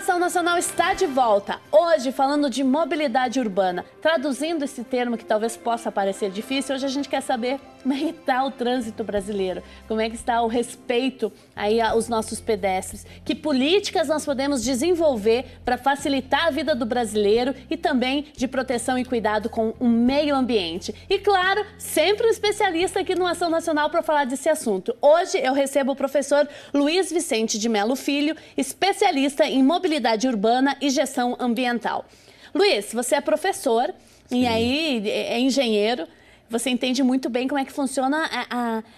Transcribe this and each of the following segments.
Ação Nacional está de volta, hoje falando de mobilidade urbana. Traduzindo esse termo que talvez possa parecer difícil, hoje a gente quer saber como é que está o trânsito brasileiro, como é que está o respeito aí aos nossos pedestres, que políticas nós podemos desenvolver para facilitar a vida do brasileiro e também de proteção e cuidado com o meio ambiente. E claro, sempre um especialista aqui no Ação Nacional para falar desse assunto. Hoje eu recebo o professor Luiz Vicente de Melo Filho, especialista em mobilidade urbana e gestão ambiental. Luiz, você é professor e aí é engenheiro, você entende muito bem como é que funciona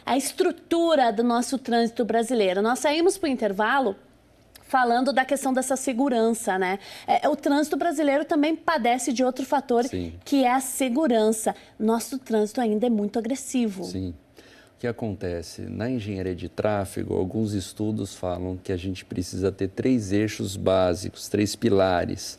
a estrutura do nosso trânsito brasileiro. Nós saímos para o intervalo falando da questão dessa segurança, né? O trânsito brasileiro também padece de outro fator, que é a segurança. Nosso trânsito ainda é muito agressivo. Sim. O que acontece? Na engenharia de tráfego, alguns estudos falam que a gente precisa ter 3 eixos básicos, 3 pilares.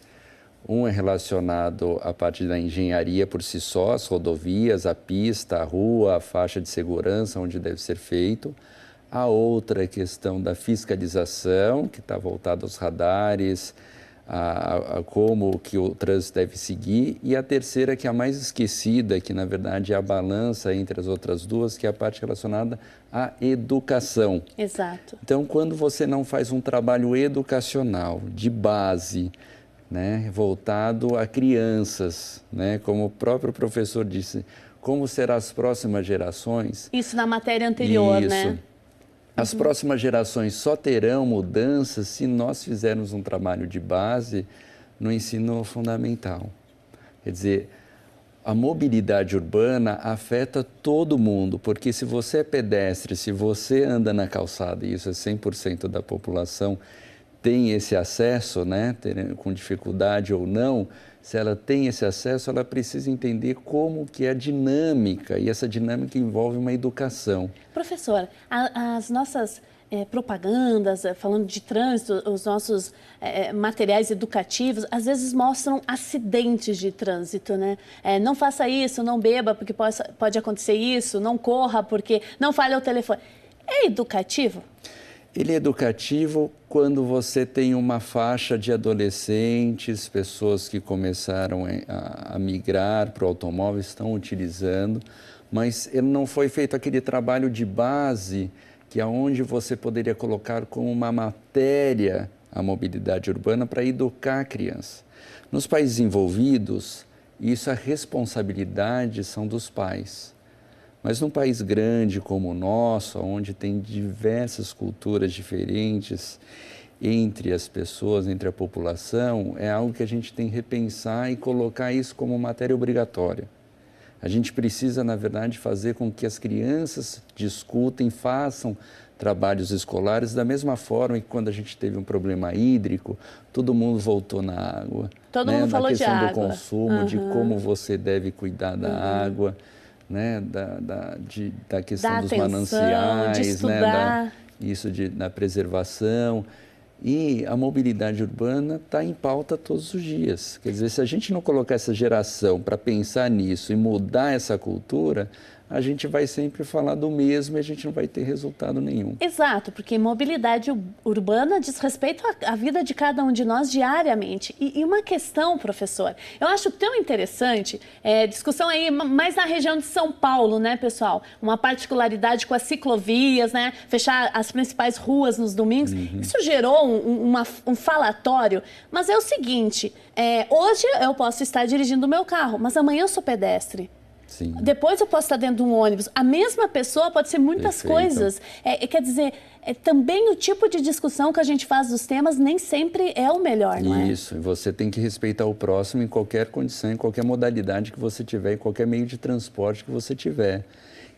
Um é relacionado à parte da engenharia por si só, as rodovias, a pista, a rua, a faixa de segurança, onde deve ser feito. A outra é a questão da fiscalização, que está voltada aos radares, a como que o trânsito deve seguir. E a terceira, que é a mais esquecida, que na verdade é a balança entre as outras duas, que é a parte relacionada à educação. Exato. Então, quando você não faz um trabalho educacional de base, né, voltado a crianças, né, como o próprio professor disse, como serão as próximas gerações? Isso na matéria anterior, Isso. né? As próximas gerações só terão mudanças se nós fizermos um trabalho de base no ensino fundamental. Quer dizer, a mobilidade urbana afeta todo mundo, porque se você é pedestre, se você anda na calçada, e isso é 100% da população, tem esse acesso, né, com dificuldade ou não, se ela tem esse acesso, ela precisa entender como que é a dinâmica, e essa dinâmica envolve uma educação. Professor, as nossas propagandas, falando de trânsito, os nossos materiais educativos, às vezes mostram acidentes de trânsito, né? Não faça isso, não beba porque pode acontecer isso, não corra porque não fale ao telefone. É educativo? Ele é educativo quando você tem uma faixa de adolescentes, pessoas que começaram a migrar para o automóvel, estão utilizando, mas ele não foi feito aquele trabalho de base que é onde você poderia colocar como uma matéria a mobilidade urbana para educar a criança. Nos países envolvidos, isso, a responsabilidade são dos pais. Mas num país grande como o nosso, onde tem diversas culturas diferentes entre as pessoas, entre a população, é algo que a gente tem que repensar e colocar isso como matéria obrigatória. A gente precisa, na verdade, fazer com que as crianças discutem, façam trabalhos escolares da mesma forma que quando a gente teve um problema hídrico, todo mundo voltou na água. Todo mundo falou de água. Da questão do consumo, de como você deve cuidar da água. Né, da questão dos mananciais, de estudar. Né, da preservação. E a mobilidade urbana está em pauta todos os dias. Quer dizer, se a gente não colocar essa geração para pensar nisso e mudar essa cultura, a gente vai sempre falar do mesmo e a gente não vai ter resultado nenhum. Exato, porque mobilidade urbana diz respeito à vida de cada um de nós diariamente. E uma questão, professor, eu acho tão interessante, discussão aí mais na região de São Paulo, né, pessoal? Uma particularidade com as ciclovias, né? Fechar as principais ruas nos domingos. Isso gerou um falatório, mas é o seguinte, hoje eu posso estar dirigindo o meu carro, mas amanhã eu sou pedestre. Sim. Depois eu posso estar dentro de um ônibus. A mesma pessoa pode ser muitas coisas. Quer dizer, também o tipo de discussão que a gente faz dos temas nem sempre é o melhor, não é? Isso, e você tem que respeitar o próximo em qualquer condição, em qualquer modalidade que você tiver, em qualquer meio de transporte que você tiver.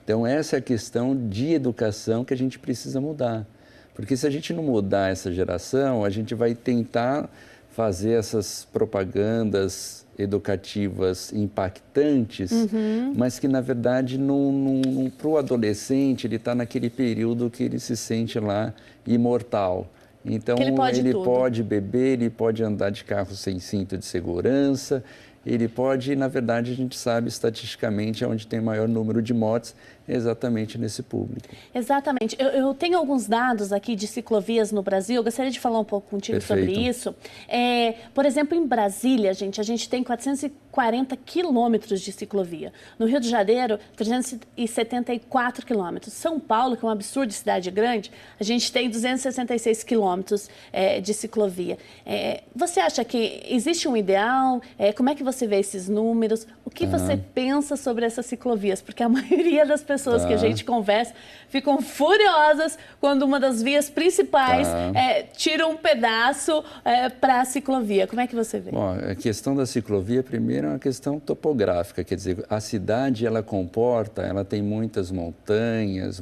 Então, essa é a questão de educação que a gente precisa mudar. Porque se a gente não mudar essa geração, a gente vai tentar fazer essas propagandas educativas impactantes, mas que, na verdade, para o adolescente, ele está naquele período que ele se sente lá imortal. Então, ele pode beber, ele pode andar de carro sem cinto de segurança, ele pode, na verdade, a gente sabe estatisticamente onde tem maior número de mortes exatamente nesse público. Exatamente. Eu tenho alguns dados aqui de ciclovias no Brasil, eu gostaria de falar um pouco contigo Perfeito. sobre isso. Por exemplo, em Brasília, a gente tem 440 quilômetros de ciclovia. No Rio de Janeiro, 374 quilômetros. São Paulo, que é um absurdo de cidade grande, a gente tem 266 quilômetros de ciclovia. Você acha que existe um ideal? Como é que você vê esses números? O que você pensa sobre essas ciclovias? Porque a maioria das pessoas que a gente conversa ficam furiosas quando uma das vias principais tira um pedaço para a ciclovia. Como é que você vê? Bom, a questão da ciclovia, primeiro, é uma questão topográfica. Quer dizer, a cidade, ela tem muitas montanhas,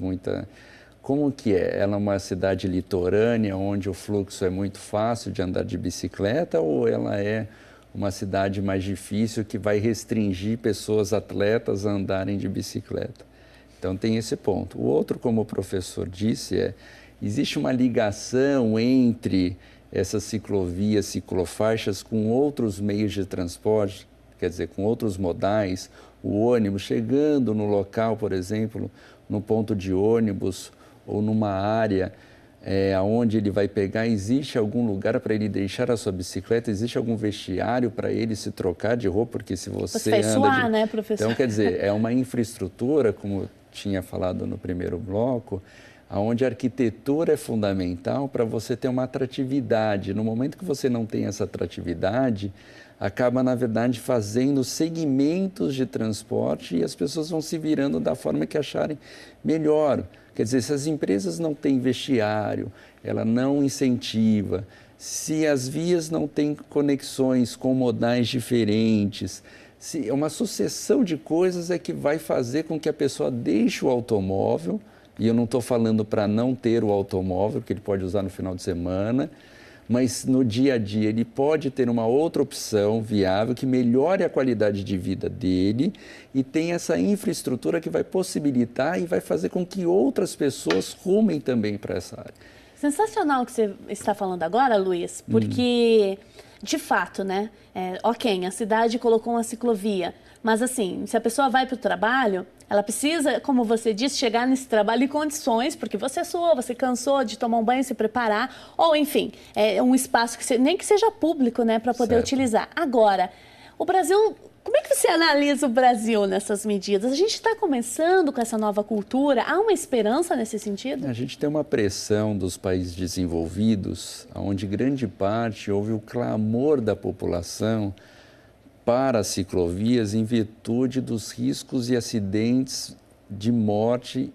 Como que é? Ela é uma cidade litorânea, onde o fluxo é muito fácil de andar de bicicleta, ou ela é uma cidade mais difícil que vai restringir pessoas atletas a andarem de bicicleta? Então tem esse ponto. O outro, como o professor disse, existe uma ligação entre essas ciclovias, ciclofaixas com outros meios de transporte, quer dizer, com outros modais, o ônibus chegando no local, por exemplo, no ponto de ônibus ou numa área onde ele vai pegar, existe algum lugar para ele deixar a sua bicicleta, existe algum vestiário para ele se trocar de roupa, porque se você vai suar, né, professor? Então, quer dizer, é uma infraestrutura, como tinha falado no primeiro bloco, onde a arquitetura é fundamental para você ter uma atratividade. No momento que você não tem essa atratividade, acaba, na verdade, fazendo segmentos de transporte e as pessoas vão se virando da forma que acharem melhor. Quer dizer, se as empresas não têm vestiário, ela não incentiva, se as vias não têm conexões com modais diferentes, se uma sucessão de coisas é que vai fazer com que a pessoa deixe o automóvel, e eu não estou falando para não ter o automóvel, que ele pode usar no final de semana, mas no dia a dia ele pode ter uma outra opção viável que melhore a qualidade de vida dele e tem essa infraestrutura que vai possibilitar e vai fazer com que outras pessoas rumem também para essa área. Sensacional o que você está falando agora, Luiz, porque, de fato, né, a cidade colocou uma ciclovia, mas assim, se a pessoa vai para o trabalho, ela precisa, como você disse, chegar nesse trabalho em condições, porque você suou, você cansou de tomar um banho, se preparar, ou enfim, um espaço que nem que seja público, né, para poder utilizar. Agora, o Brasil, como é que você analisa o Brasil nessas medidas? A gente está começando com essa nova cultura, há uma esperança nesse sentido? A gente tem uma pressão dos países desenvolvidos, onde grande parte houve o clamor da população para as ciclovias em virtude dos riscos e acidentes de morte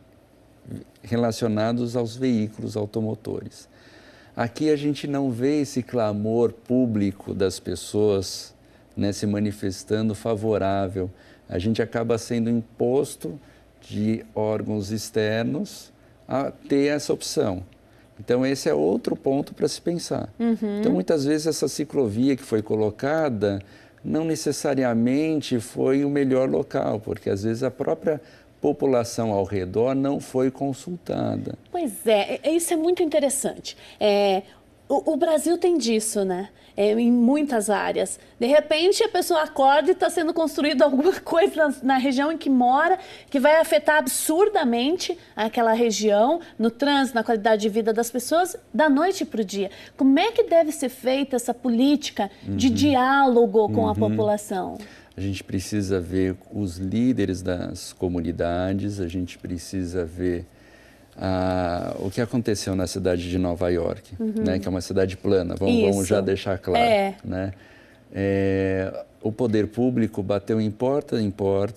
relacionados aos veículos automotores. Aqui a gente não vê esse clamor público das pessoas, né, se manifestando favorável. A gente acaba sendo imposto de órgãos externos a ter essa opção. Então, esse é outro ponto para se pensar. Então, muitas vezes, essa ciclovia que foi colocada não necessariamente foi o melhor local, porque às vezes a própria população ao redor não foi consultada. Pois isso é muito interessante. O Brasil tem disso, né? Em muitas áreas. De repente, a pessoa acorda e está sendo construída alguma coisa na região em que mora, que vai afetar absurdamente aquela região, no trânsito, na qualidade de vida das pessoas, da noite para o dia. Como é que deve ser feita essa política de diálogo com a população? A gente precisa ver os líderes das comunidades, a gente precisa ver o que aconteceu na cidade de Nova York, né, que é uma cidade plana, vamos já deixar claro. Né? O poder público bateu em porta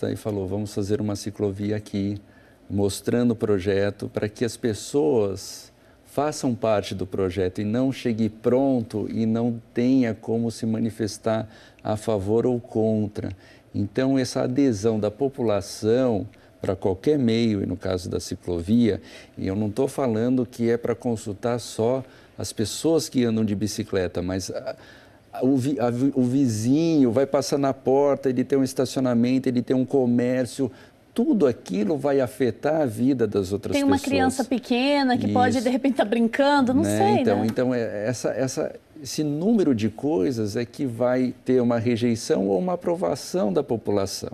e falou, vamos fazer uma ciclovia aqui, mostrando o projeto para que as pessoas façam parte do projeto e não chegue pronto e não tenha como se manifestar a favor ou contra. Então, essa adesão da população para qualquer meio, e no caso da ciclovia, e eu não estou falando que é para consultar só as pessoas que andam de bicicleta, mas o vizinho vai passar na porta, ele tem um estacionamento, ele tem um comércio, tudo aquilo vai afetar a vida das outras pessoas. Tem uma criança pequena que pode, de repente, estar brincando, não sei, né? Então esse número de coisas é que vai ter uma rejeição ou uma aprovação da população.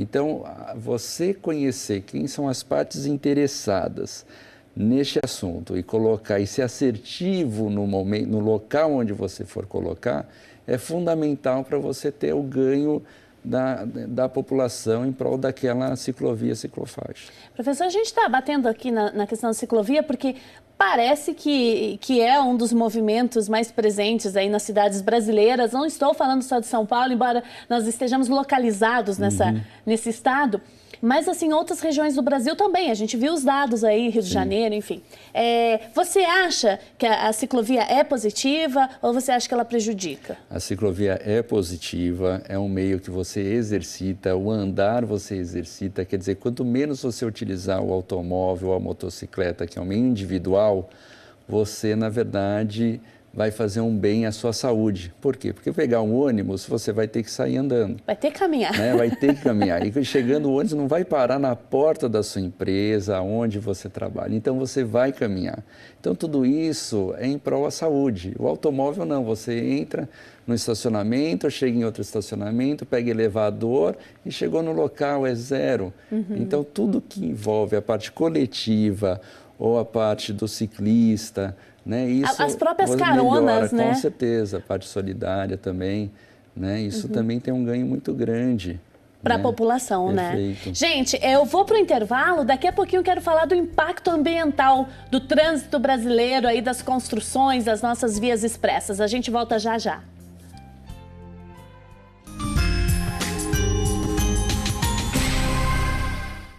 Então, você conhecer quem são as partes interessadas neste assunto e colocar e ser assertivo no momento, no local onde você for colocar, é fundamental para você ter o ganho da população em prol daquela ciclovia, ciclofaixa. Professor, a gente está batendo aqui na questão da ciclovia porque parece que é um dos movimentos mais presentes aí nas cidades brasileiras. Não estou falando só de São Paulo, embora nós estejamos localizados nesse estado. Mas, assim, outras regiões do Brasil também. A gente viu os dados aí, Rio de Janeiro, enfim. Você acha que a ciclovia é positiva ou você acha que ela prejudica? A ciclovia é positiva, é um meio que você exercita, o andar você exercita. Quer dizer, quanto menos você utilizar o automóvel ou a motocicleta, que é um meio individual, você, na verdade, vai fazer um bem à sua saúde. Por quê? Porque pegar um ônibus, você vai ter que sair andando. Vai ter que caminhar. Né? Vai ter que caminhar. E chegando o ônibus não vai parar na porta da sua empresa, onde você trabalha. Então, você vai caminhar. Então, tudo isso é em prol da saúde. O automóvel não. Você entra no estacionamento, chega em outro estacionamento, pega elevador e chegou no local, é zero. Então, tudo que envolve a parte coletiva ou a parte do ciclista, né? Isso as próprias caronas, melhora, né? Com certeza, a parte solidária também, né? Isso também tem um ganho muito grande. Para a né? população, Perfeito. né? Gente, eu vou para o intervalo, daqui a pouquinho eu quero falar do impacto ambiental do trânsito brasileiro, aí das construções, das nossas vias expressas. A gente volta já já.